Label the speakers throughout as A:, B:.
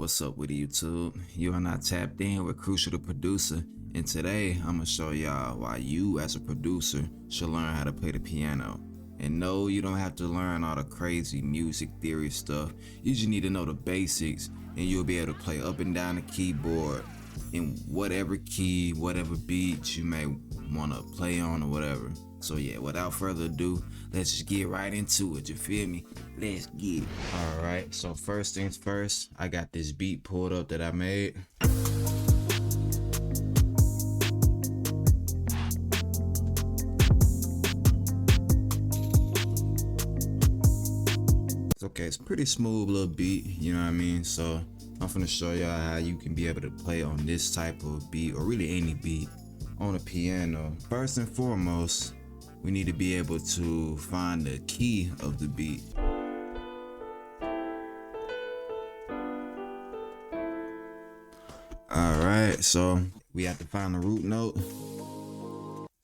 A: What's up with YouTube? You are now tapped in with Crucial the producer, and today I'm gonna show y'all why you as a producer should learn how to play the piano. And no, you don't have to learn all the crazy music theory stuff. You just need to know the basics and you'll be able to play up and down the keyboard in whatever key, whatever beat you may want to play on or whatever. So yeah, without further ado, let's just get right into it, you feel me? Let's get it. Alright, so first things first, I got this beat pulled up that I made. It's okay, it's a pretty smooth little beat, you know what I mean? So I'm finna show y'all how you can be able to play on this type of beat, or really any beat, on a piano. First and foremost, we need to be able to find the key of the beat. Alright, so we have to find the root note.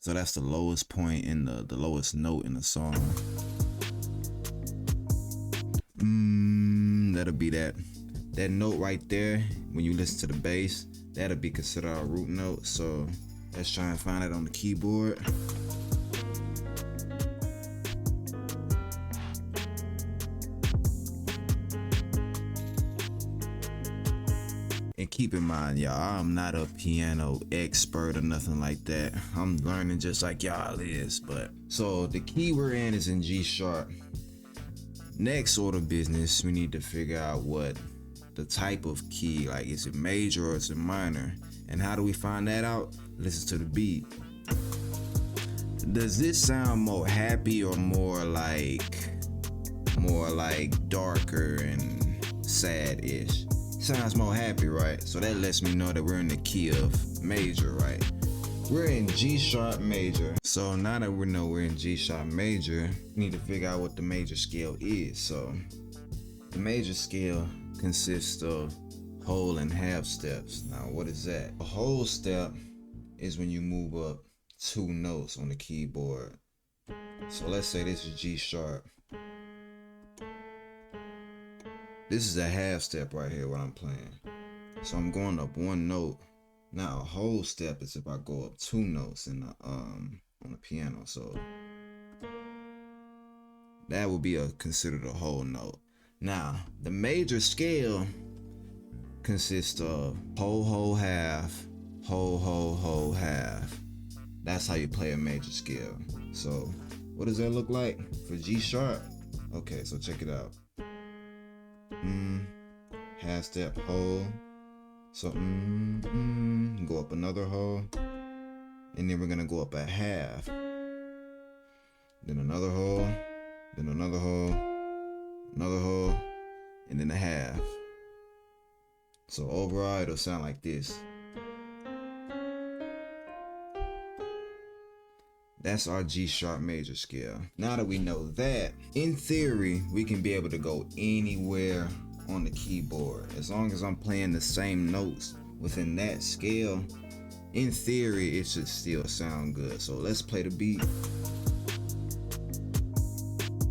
A: So that's the lowest point in the lowest note in the song. That'll be that note right there. When you listen to the bass, that'll be considered our root note. So let's try and find it on the keyboard. And keep in mind, y'all, I'm not a piano expert or nothing like that. I'm learning just like y'all is. But so the key we're in is in G sharp. Next order of business, we need to figure out what the type of key, like is it major or is it minor? And how do we find that out? Listen to the beat. Does this sound more happy or more like darker and sad-ish? Sounds more happy, right? So that lets me know that we're in the key of major, right? We're in G sharp major. So now that we know we're in G sharp major, we need to figure out what the major scale is. So the major scale consists of whole and half steps. Now what is that? A whole step is when you move up 2 notes on the keyboard. So let's say this is G sharp. This is a half step right here, what I'm playing. So I'm going up 1 note. Now a whole step is if I go up 2 notes in the on the piano. So that would be considered a whole note. Now the major scale consists of whole, half, whole, half. That's how you play a major scale. So what does that look like for G sharp? Okay, so check it out. Half step, whole. So go up another whole, and then we're gonna go up a half, then another whole, then another whole, another whole, and then a half. So overall it'll sound like this. That's our G sharp major scale. Now that we know that, in theory, we can be able to go anywhere on the keyboard. As long as I'm playing the same notes within that scale, in theory, it should still sound good. So let's play the beat.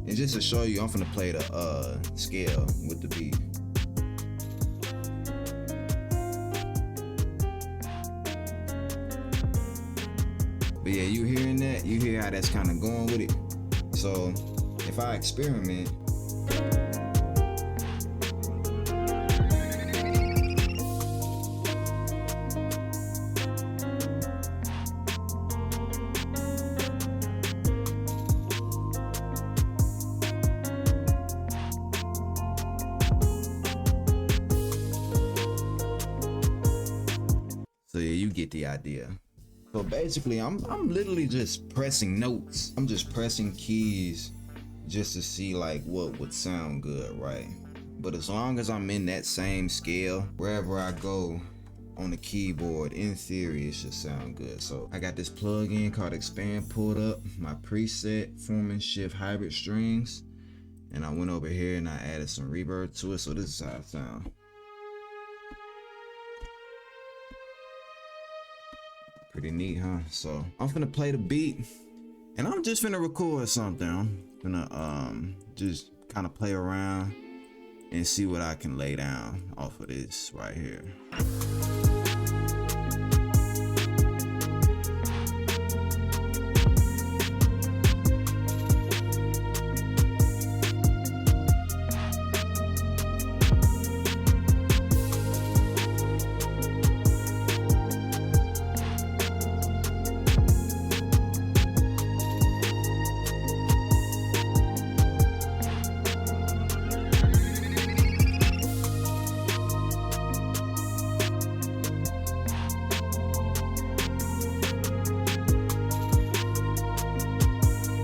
A: And just to show you, I'm finna play the scale with the beat. But yeah, you hearing that? You hear how that's kind of going with it? So if I experiment, so yeah, you get the idea. So basically, I'm literally just pressing notes. I'm just pressing keys just to see like what would sound good, right? But as long as I'm in that same scale, wherever I go on the keyboard, in theory, it should sound good. So I got this plugin called Expand pulled up, my preset form and shift hybrid strings, and I went over here and I added some reverb to it. So this is how it sounds. Pretty neat, huh? So I'm finna play the beat and I'm just finna record something. I'm finna just kind of play around and see what I can lay down off of this right here.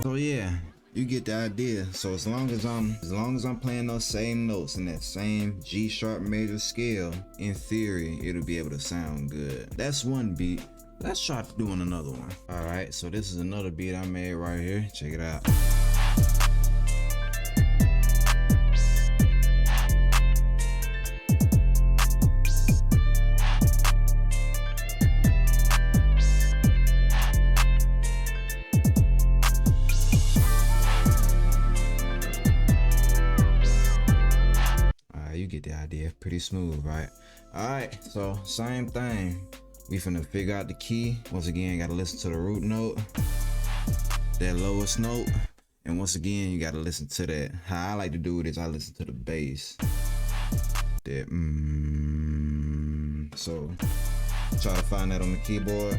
A: So yeah, you get the idea. So as long as I'm playing those same notes in that same G sharp major scale, in theory it'll be able to sound good. That's one beat. Let's try doing another one. All right, so this is another beat I made right here. Check it out. You get the idea. Pretty smooth, right? All right, so same thing. We finna figure out the key. Once again, gotta listen to the root note, that lowest note, and once again, you gotta listen to that. How I like to do it is I listen to the bass. That So try to find that on the keyboard.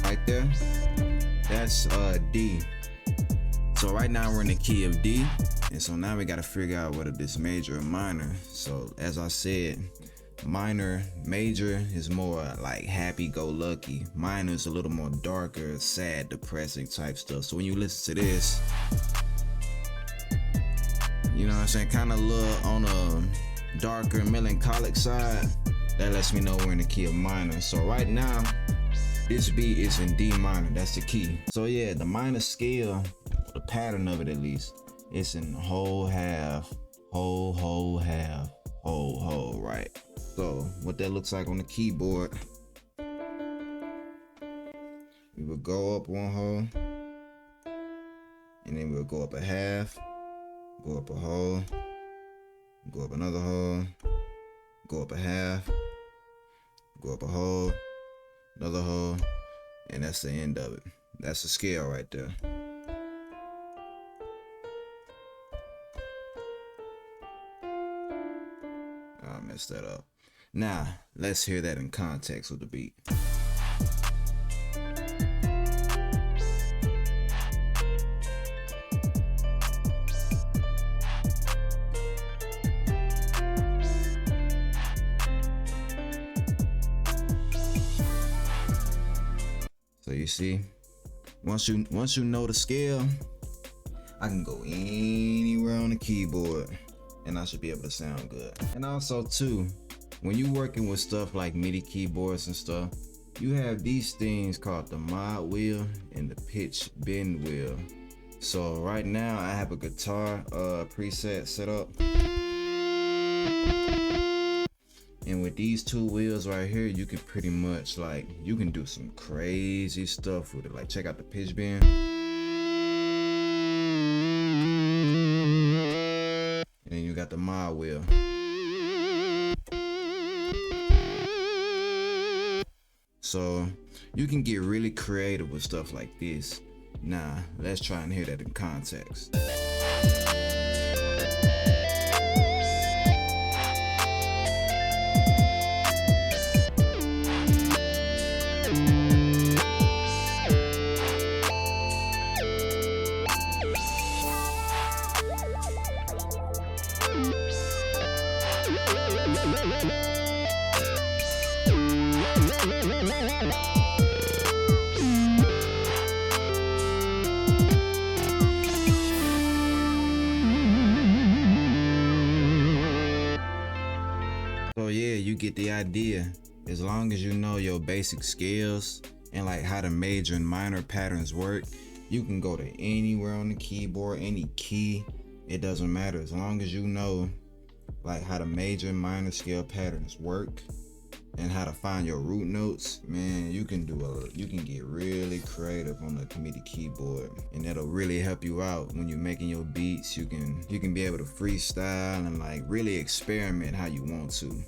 A: Right there. That's D. So right now we're in the key of D, and so now we gotta figure out whether this major or minor. So as I said, major is more like happy-go-lucky. Minor is a little more darker, sad, depressing type stuff. So when you listen to this, you know what I'm saying, kind of a little on a darker, melancholic side. That lets me know we're in the key of minor. So right now, this beat is in D minor. That's the key. So yeah, the minor scale, the pattern of it at least, it's in whole, half, whole, half, whole, right? So what that looks like on the keyboard, we will go up one whole, and then we'll go up a half, go up a whole, go up another whole, go up a half, go up a whole, another whole, and that's the end of it. That's the scale right there. I messed that up. Now, let's hear that in context with the beat. So you see, once you know the scale, I can go anywhere on the keyboard and I should be able to sound good. And also too, when you working with stuff like MIDI keyboards and stuff, you have these things called the mod wheel and the pitch bend wheel. So right now I have a guitar preset set up, and with these two wheels right here, you can pretty much you can do some crazy stuff with it. Like check out the pitch bend. And then you got the mod wheel. So you can get really creative with stuff like this. Now, let's try and hear that in context. So yeah, you get the idea. As long as you know your basic scales and like how the major and minor patterns work, you can go to anywhere on the keyboard, any key, it doesn't matter. As long as you know like how the major and minor scale patterns work, and how to find your root notes, man, you can get really creative on the MIDI keyboard, and that'll really help you out when you're making your beats. You can be able to freestyle and like really experiment how you want to.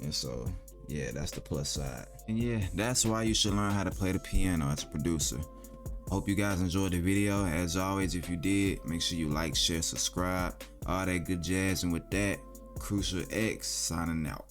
A: And so yeah, that's the plus side. And yeah, that's why you should learn how to play the piano as a producer. Hope you guys enjoyed the video. As always, if you did, make sure you like, share, subscribe, all that good jazz. And with that, KruciallX signing out.